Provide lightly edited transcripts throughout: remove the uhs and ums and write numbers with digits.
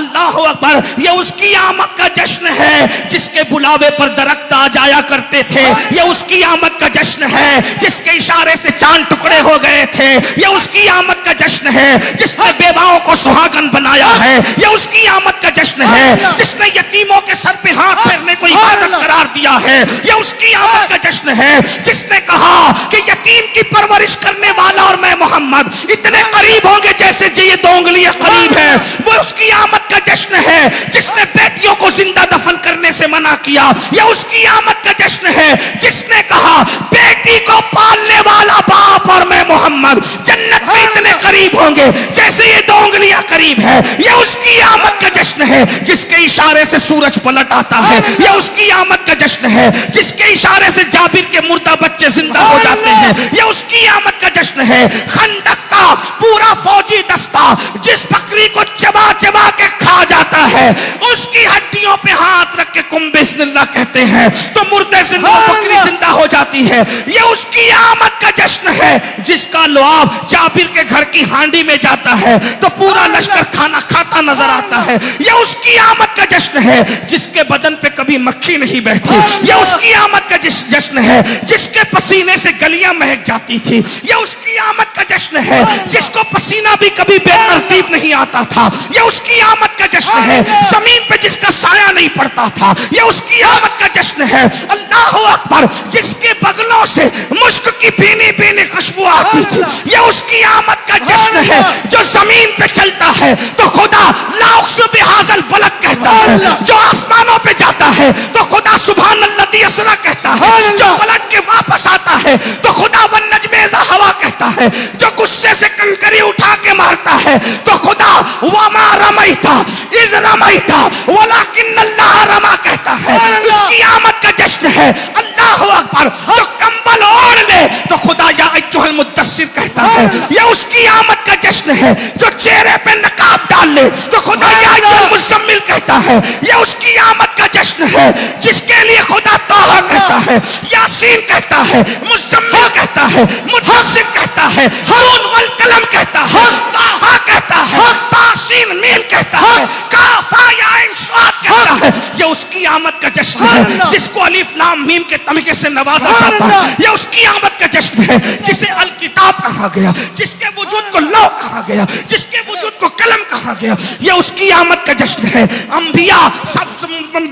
اللہ اکبر، یہ اس کی آمد کا جشن ہے جس کے بلاوے پر درخت آ جایا کرتے تھے، یہ اس کی آمد کا جشن ہے جس کے اشارے سے چاند ٹکڑے ہو گئے تھے، یہ اس کی آمد کا جشن ہے جس نے بیواؤں کو سہاگن بنایا ہے، یہ اس کی آمد کا جشن ہے جس نے یتیموں کے سر پہ ہاتھ پھیرنے کو عبادت قرار دیا ہے، یہ اس کی آمد کا جشن ہے جس نے کہا کہ یتیم کی پرورش کرنے والا اور میں محمد اتنے قریب ہوں گے جیسے یہ 2 انگلیاں قریب ہے، وہ اس کی آمد کا جشن ہے جس نے بیٹیوں کو زندہ دفن کرنے سے منع کیا، یہ اس کی آمد کا جشن ہے جس نے کہا بیٹی کو پالنے والا باپ اور میں محمد جنت میں اتنے قریب ہوں گے جیسے یہ 2 انگلیاں قریب ہے، یہ اس کی آمد کا جشن ہے جس کے اشارے سے سورج پلٹ آتا ہے، یہ اس کی آمد کا جشن ہے جس کے اشارے سے جابر کے مردہ بچے زندہ ہو جاتے ہیں، یہ اس کی آمد کا جشن ہے خندق کا پورا فوجی دستہ جس بکری کو چبا چبا کے کھا جاتا ہے اس کی ہڈیوں پہ ہاتھ رکھ کے کم بسم اللہ کہتے ہیں تو مردے زندہ بکری زندہ ہو جاتی ہے، یہ اس کی آمد کا جشن ہے جس کا لعاب جابر کے گھر کی ہانڈی میں جاتا ہے تو پورا لشکر کھانا کھاتا نظر آتا ہے، یہ اس کی آمد کا جشن ہے جس کے بدن پہ کبھی مکھی نہیں بیٹھی، یہ اس کی آمد کا جشن ہے جس کے پسینے سے گلیاں مہک جاتی تھی، یہ اس کی آمد کا جشن ہے جس کو پسینہ بھی کبھی بے ترتیب نہیں آتا تھا، یہ اس کی آمد کا جشن ہے زمین پہ جس کا سایہ نہیں پڑتا تھا، یہ اس کی آمد کا جشن ہے اللہ اکبر جس کے بغلوں سے مشک کی بھینی بھینی خوشبو آتی تھی، یہ اس کی آمد کا جشن ہے جو زمین پہ چلتا ہے تو خدا لا اقسم بہذا البلد کہتا ہے، جو آسمانوں پہ جاتا ہے تو خدا سبحان الذی اسری کہتا ہے، جو پلٹ کے واپس آتا ہے تو خدا والنجم اذا ہوا کہتا ہے، جو غصے سے کنکری اٹھا کے مارتا ہے تو خدا وما رمیت اذ رمیت ولکن اللہ رما کہتا ہے، اس کی آمد کا جشن ہے اللہ اکبر جو کمبل اوڑھ لے تو خدا یا ایھا المدثر کہتا ہے، یہ اس کی آمد کا جشن ہے جو چہرے پہ نقاب ڈال لے تو خدا یا ایھا المزمل کہتا ہے، یہ اس کی آمد کا جشن ہے جس کے لیے خدا طٰہٰ کہتا ہے، یاسین کہتا ہے، مزمل کہتا ہے، مدثر کہتا ہے، ہارون والقلم کہتا ہے، طٰہٰ کہتا ہے، طاسین میم کہتا ہے، کاف یا عین صاد کہتا ہے، یہ اس کی آمد کا جشن ہے جس کو الف لام میم کے تمغے سے نوازا جاتا ہے، یہ اس کی آمد کا جشن ہے جسے الکتاب کہا گیا، جس کے وجود کو لوح کہا گیا، جس کے وجود کو قلم کہا گیا، یہ اس کی آمد کا جشن ہے، انبیاء سب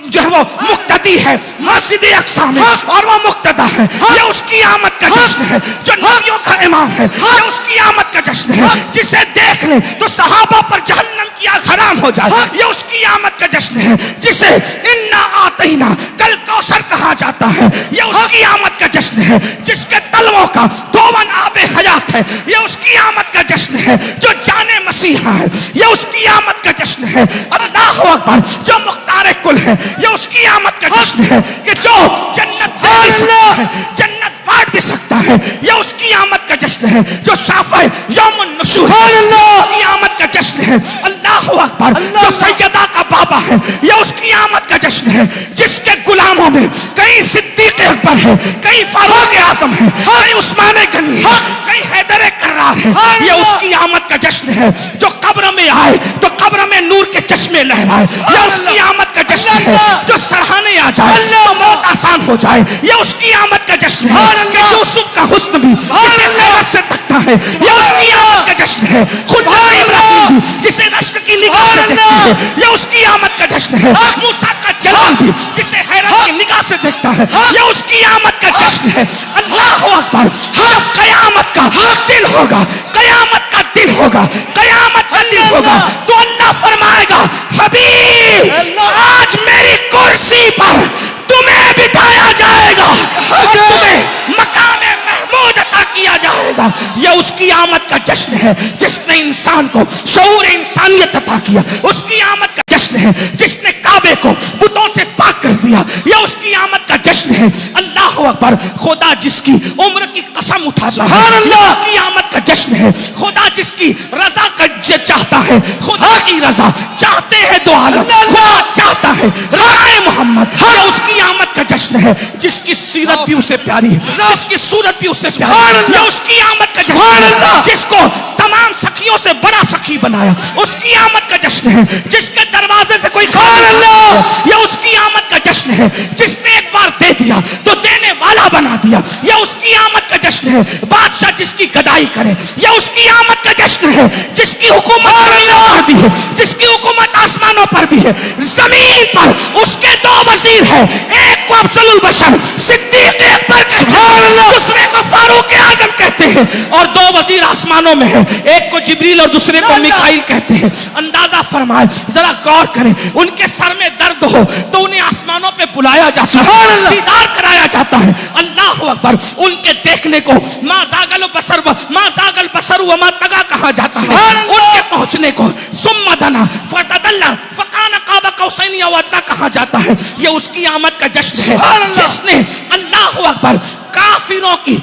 جو ہے وہ مقتدی ہے، مسجد اقصی میں اور وہ مقتدا ہے، یہ اس کی آمد کا جشن ہے جو نبیوں کا امام ہے، یہ اس کی آمد کا جشن ہے جسے دیکھ لیں تو صحابہ پر جہنم کی آگ حرام ہو جائے، یہ اس کی آمد کا جشن ہے جسے انا آتینا کل کوثر کہا جاتا ہے، یہ اس کی آمد کا جشن ہے جس کے تلووں کا دون آب حیات ہے، یہ اس کی آمد کا جشن ہے جو جانے مسیحا ہے، یہ اس کی آمد کا جشن ہے اللہ اکبر جو مختار کل ہے، یہ اس کی آمد کا جشن ہے کہ جو جنت دے بھی سکتا ہے، جنت بانٹ بھی سکتا ہے، یہ اس کی آمد کا جشن ہے جو شافع یوم النشور ہے، اس کی آمد کا جشن ہے اللہ اکبر جو سیدہ کا بابا ہے، یہ اس کی آمد کا جشن ہے جس کے غلاموں میں کئی صدیق اکبر ہے، کئی فاروق اعظم ہے، کئی عثمان غنی ہے، کئی حیدر کرار ہے، یہ اس کی آمد کا جشن ہے جو قبر میں آئے تو قبر میں نور کے چشمے لہرائے، یہ اس کی آمد کا جشن ہے جو سرحانے آ جائے تو موت آسان ہو جائے، یہ اس کی آمد کا جشن ہے کہ یوسف کا حسن بھی جسے غیرت سے تکتا ہے، یہ اس کی آمد کا جشن ہے، خود ابراہیم بھی جسے رشک کی نگاہ سے دیکھتا ہے، یہ اس کی آمد کا جشن ہے، موسیٰ کا جلال بھی جسے حیرت کی نگاہ سے دیکھتا ہے، یہ اس کی آمد کا جشن ہے اللہ اکبر جب قیامت کا دن ہوگا، قیامت کا دن ہوگا، قیامت کا دن ہوگا تو اللہ فرمائے گا حبیب آج میری کرسی پر تمہیں بٹھایا جائے گا اور تمہیں مقام محمود عطا کیا جائے گا، یہ اس کی آمد کا جشن ہے جس نے انسان کو شعور انسانیت عطا کیا، اس کی آمد کا جشن ہے جس نے کعبے کو بتوں سے پاک کر دیا، یہ اس کی آمد کا جشن ہے اللہ اکبر خدا جس کی عمر کی قسم اٹھاتا ہے، یہ اس کی آمد کا جشن ہے خدا جس کی رضا کا چاہتا ہے، خدا کی رضا چاہتے ہیں دو عالم، خدا چاہتا ہے رائے محمد، یہ اس کی آمد کا جشن ہے جس کی سیرت بھی اسے پیاری ہے، جس کی صورت بھی اسے پیاری ہے، یہ اس کی آمد کا جشن ہے جس کو تمام سخیوں سے بڑا سخی بنایا، اس کی آمد کا جشن ہے جس کے دربار سے کوئی خالی نہیں. یہ اس کی آمد کا جشن ہے جس نے ایک بار دے دیا تو دینے والا بنا دیا. یہ اس کی آمد کا جشن ہے بادشاہ جس کی گدائی کرے. یہ اس کی آمد کا جشن ہے جس کی حکومت پر بھی ہے, جس کی حکومت آسمانوں پر بھی ہے. زمین پر اس کے 2 وزیر ہیں, ایک کو افضل البشر صدیق اکبر کہتے ہیں, دوسرے کو فاروق اعظم کہتے ہیں, اور 2 وزیر آسمانوں میں ہیں, ایک کو جبریل اور دوسرے کو میکائیل کہتے ہیں. اندازہ فرمائے, ذرا غور کریں, ان کے سر میں درد ہو تو انہیں آسمانوں پہ بلایا جاتا ہے, دیدار کرایا جاتا ہے. اللہ اکبر. ان کے دیکھنے کو ما زاغل البصر وما طغى کہا جاتا ہے. ان کے پہنچنے کو ثم دنا فتدلى فكان قاب قوسين او ادنى کہا جاتا ہے. یہ اس کی آمد کا جشن ہے جس نے اللہ اکبر کافروں کی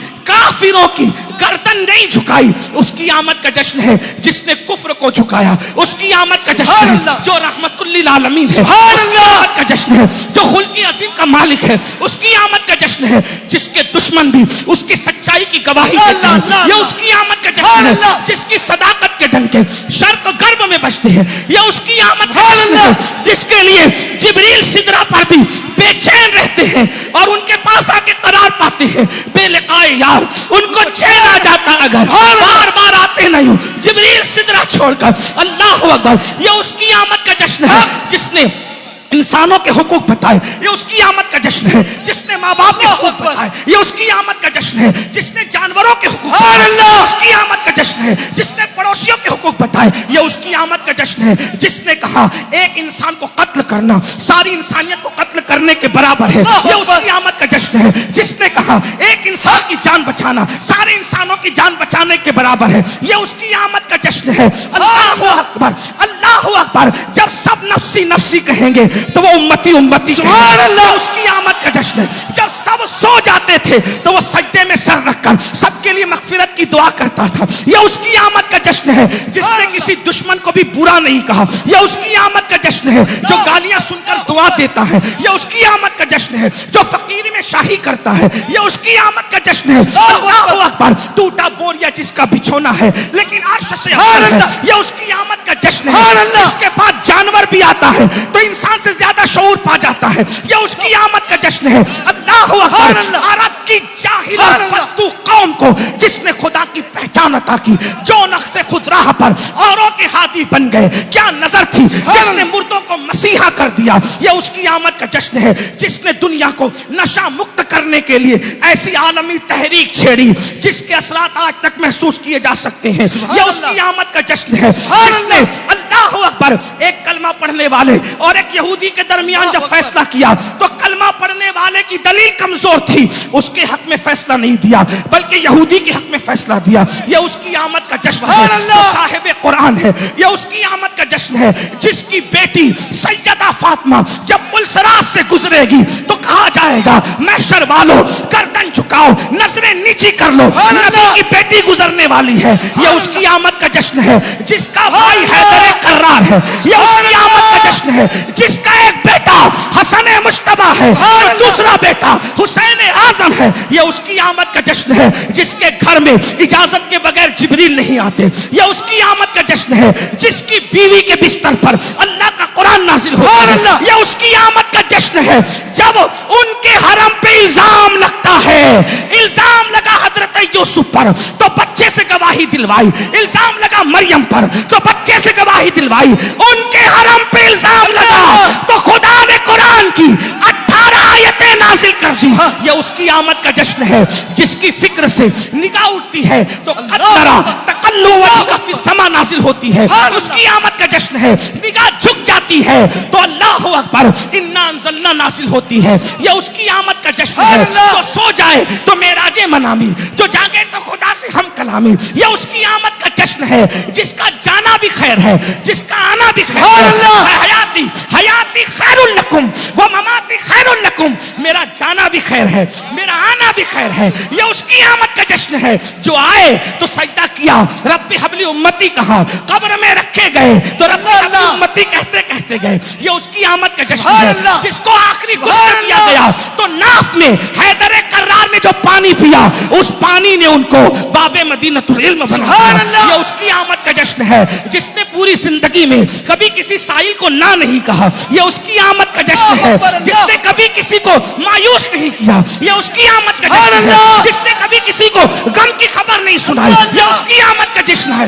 گردن نہیں جھکائی. اس کی آمد کا جشن ہے جس نے کفر کو جھکایا. اس کی آمد کا جشن ہے جو رحمت للعالمین ہے. اس کی آمد کا جشن ہے جو خلق عظیم کا مالک ہے. اس کی آمد کا جشن ہے جس کے دشمن بھی اس کی سچائی کی گواہی دیتے ہیں. یہ اس کی آمد کا جشن ہے جس کی صداقت کے ڈنکے شرق و غرب میں بجتے ہیں. یہ اس کی آمد کا جشن ہے جس کے لیے جبریل سدرہ پر بھی بے چین رہتے ہیں اور ان کے پاس آ کے قرار پاتے ہیں بے لقائے یار. ان کو چین آ جاتا اگر بار بار آتے نہیں جبریل سدرہ چھوڑ کر. اللہ اکبر. یہ اس کی آمد کا جشن ہے جس نے انسانوں کے حقوق بتائے. یہ اس کی آمد کا جشن ہے جس نے ماں باپ کے حقوق بتائے. یہ اس کی آمد کا جشن ہے جس نے جانوروں کے حقوق بتائے. اس کی آمد کا جشن ہے جس نے پڑوسیوں کے حقوق بتائے. یہ اس کی آمد کا جشن ہے جس نے کہا ایک انسان کو قتل کرنا ساری انسانیت کو قتل کرنے کے برابر ہے. یہ اس کی آمد کا جشن ہے جس نے کہا ایک انسان کی جان بچانا سارے انسانوں کی جان بچانے کے برابر ہے. یہ اس کی آمد کا جشن ہے. اللہ اکبر. اللہ اکبر. جب سب نفسی نفسی کہیں گے تو وہ امتی سبحان اللہ. اس کی آمد کا جشن ہے. جب سب سو جاتے تھے تو وہ سجدے میں سر رکھ کر سب کے لیے مغفرت کی دعا کرتا تھا. یہ اس کی آمد کا جشن ہے جس نے کسی دشمن کو بھی برا نہیں کہا. یہ اس کی آمد کا جشن ہے جو گالیاں سن کر دعا دیتا ہے. یہ اس کی آمد کا جشن ہے جو فقیر میں شاہی کرتا ہے. یہ اس کی آمد کا جشن ہے. اللہ اکبر. ٹوٹا بوریا جس کا بچھونا ہے لیکن عرش سے افضل ہے. یہ اس کی آمد کا جشن ہے جس کے بعد جانور بھی آتا ہے تو انسان سے زیادہ شعور پا جاتا ہے. یہ اس کی آمد کا جشن ہے. اللہ اکبر. عرب کی جاہل بدو قوم کو جس نے خدا کی پہچان عطا کی, جو نقطے خود راہ پر اوروں کے ہادی بن گئے. کیا نظر تھی جس نے مردوں کو مسیحا کر دیا. یہ اس کی آمد کا جشن ہے جس نے دنیا کو نشہ مکت کرنے کے لیے ایسی عالمی تحریک چھیڑی جس کے اثرات آج تک محسوس کیے جا سکتے ہیں. یہ اس کی آمد کا جشن ہے جس نے اللہ اکبر ایک کلمہ پڑھنے والے اور ایک یہودی کے درمیان جب فیصلہ کیا تو کلمہ پڑھنے والے کی دلیل کمزور تھی. اس کے حق میں فیصلہ نہیں دیا بلکہ یہودی کے حق میں فیصلہ دیا. یہ اس کی آمد کا جشن ہے جو صاحب قرآن ہے. یہ اس کی آمد کا جشن ہے جس کی بیٹی سیدہ فاطمہ جب پلسرات سے گزرے گی تو کہا جائے گا محشر والوں گردن جھکاؤ نظریں نیچی کر لو نبی کی بیٹی گزرنے والی ہے. یہ اس کی آمد کا جشن ہے جس کا بھائی حیدر کرار ہے. یہ اس کی آمد کا جشن ہے جس کا ایک بیٹا حسن مجتبی ہے اور دوسرا بیٹا حسین اعظم ہے. یہ اس کی آمد کا جشن ہے جس کے گھر میں اجازت کے بغیر جبریل نہیں آتے. یہ اس کی آمد کا جشن ہے جس کی بیوی کے بستر پر اللہ کا قرآن نازل ہوتا ہے. یہ اس کی آمد کا جشن ہے جب ان کے حرم پہ الزام لگتا ہے. الزام لگا حضرت یوسف پر تو بچے سے گواہی دلوائی. الزام لگا مریم پر تو بچے سے گواہی دلوائی. ان کے حرم پہ الزام لگا تو خدا نے قرآن کی 18 آیتیں نازل کر دی. یہ اس کی آمد کا جشن ہے جس کی فکر سے نگاہ اٹھتی ہے تو قدرہ تقلو وجهك فی السماء نازل ہوتی ہے. اس کی آمد کا جشن ہے نگاہ جھک جاتی ہے تو اللہ اکبر انا انزلنا نازل ہوتی ہے. یہ اس کی آمد کا جشن ہے جو سو جائے تو معراج منامی, جو جاگے تو خدا سے ہم کلامی. یہ اس کی آمد کا جشن ہے جس کا جانا بھی خیر ہے جس کا آنا بھی خیر ہے. حیاتی خیر لکم و مماتی خیر لکم. میرا جانا بھی خیر ہے میرا آنا بھی خیر ہے. یہ اس کی آمد کا جشن ہے جو آئے تو سجدہ کیا رب حبلی امتی کہا, قبر میں رکھے گئے تو رب حبلی امتی کہتے کہتے گئے. یہ اس کی آمد کا جشن ہے جس کو آخری غسل کیا گیا تو ناف میں حیدر کرار نے جو پانی پیا اس پانی نے ان کو باب مدینۃ العلم بنا سبحان دیا. اللہ. یہ اس کی آمد کا جشن ہے جس نے پوری زندگی میں کبھی کسی سائل کو نہ نہیں کہا. یہ اس کی آمد کا جشن ہے جس نے کبھی کسی کو مایوس نہیں کیا. یہ اس کی آمد کا جشن ہے جس نے کبھی کسی کو غم کی خبر نہیں سنائی. یہ اس کی آمد کا جشن ہے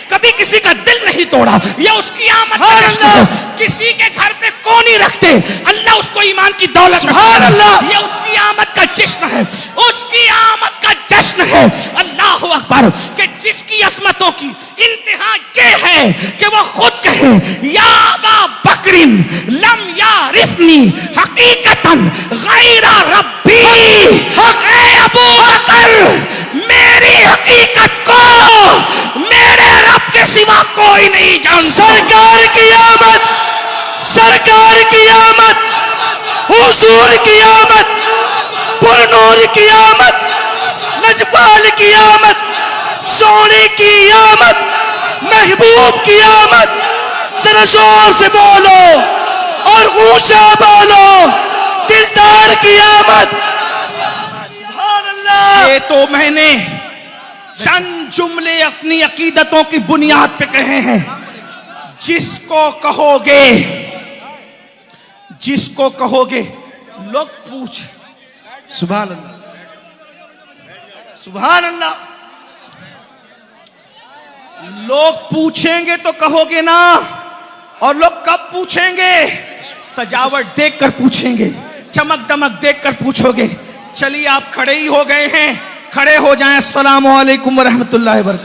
کبھی کسی کا دل نہیں توڑا. یہ اس کی آمد کا جشن ہے. کسی کے گھر پہ کونی رکھتے اللہ اس کو ایمان کی دولت سبحان اللہ. یہ اس کی آمد کا جشن ہے. اس کی آمد کا جشن ہے. اللہ اکبر کہ جس کی عظمتوں کی انتہا یہ ہے کہ وہ خود کہے یا ابا بکر لم یعرفنی حقیقتا غیر ربی. اے ابو بکر میری حقیقت کو میرے رب کے سوا کوئی نہیں جانتا. سرکار کی آمد، سرکار کی آمد، حضور کی آمد، پرنور کی آمد، لجپال کی آمد، سونے کی آمد، محبوب کی آمد. ذرا زور سے بولو اور اونچا بولو، دلدار کی آمد. سبحان اللہ. یہ تو میں نے چند جملے اپنی عقیدتوں کی بنیاد پہ کہے ہیں. جس کو کہو گے لوگ پوچھ. سبحان اللہ، سبحان اللہ. لوگ پوچھیں گے تو کہو گے نا. اور لوگ کب پوچھیں گے؟ سجاوٹ دیکھ کر پوچھیں گے، چمک دمک دیکھ کر پوچھو گے. چلیے آپ کھڑے ہی ہو گئے ہیں، کھڑے ہو جائیں. السلام علیکم ورحمۃ اللہ وبرکاتہ.